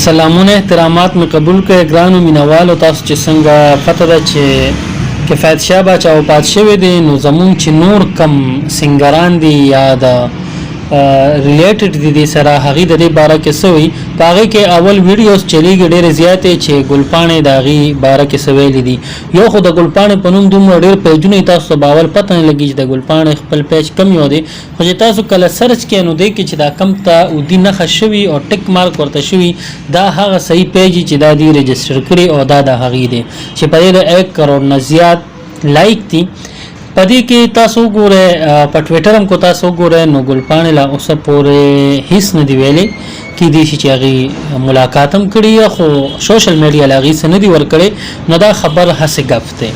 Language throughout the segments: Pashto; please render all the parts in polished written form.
سلامونه احترامات می قبول کړئ ګرانو مینوالو تاسو چې څنګه پته ده چې کفایت شاه باچا وفات شوی دی نو زمونږ چې نور کم سنگران دي یا د ریلیټډ دي د سره هغه د دې باره کې سوي پاغه کې اول ویډیوز چلیږي ډېر زیاتې چې ګلپانې داغي باره کې سوي دي یو خو د ګلپانې په نوم دومره ډېر پیجونه تاسو باور پته نه لګي چې د ګلپانې خپل پیج کم یو دی خو چې تاسو کله سرچ کړئ نو دی کې چې دا کم ته او دی نه خښوي او ټیک مارک ورته شوی دا هغه صحیح پیج چې دا دی رجستر کړی او دا د هغه دی چې په دې د 1 کروڑ نه زیات لایک دي پدې کې تاسو ګوره په ټوئیټر هم کو تاسو ګوره نو ګلپانې لا اوسه پورې هیڅ نه دی ویلي کې دې چې هغه ملاقات هم کړی خو سوشل میډیا لاغي سن دی ور کړی نو دا خبر هسه غفته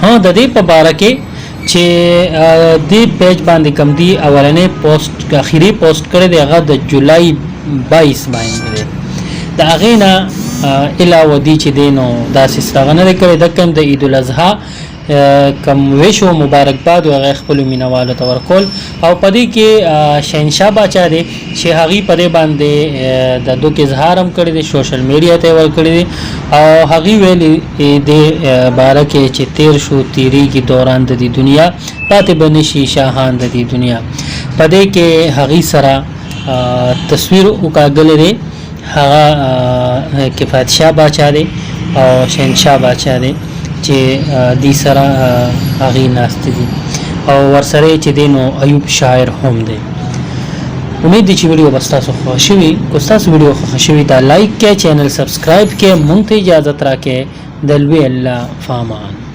ها د دې په باره کې چې دې پیج باندې کم دی اولنې پوسټ اخیری پوسټ کړی دی هغه د جولای 22 باندې دا غینا علاوه دی چې دینو دا سیستغنه کړی د کم د عید الاضحی کم ویشو مبارکباد او خپل مینوالو ته ورکول او پدې کې شهنشاه باچا دی چې هغه پدې باندې د دوک اظهار هم کړی دی سوشل میډیا ته ور کړی دی او هغه ویلي د باره کې چې 13 شو تیری کی دوران د دنیا پاتې بنشي شاهان د دنیا پدې کې هغه سره تصویر وکاګل دی هغه کفایت شاه باچا دی او شهنشاه باچا دی چې دی سره هغه ناست دي او ورسره چې دینو ایوب شاعر هم دی امید دي چې ویډیو بس تاسو خوشوي کو تاسو ویډیو خوشوي دا لایک کړئ چینل سبسکرایب کړئ مونږ ته اجازه راکړئ دلوي الله فامان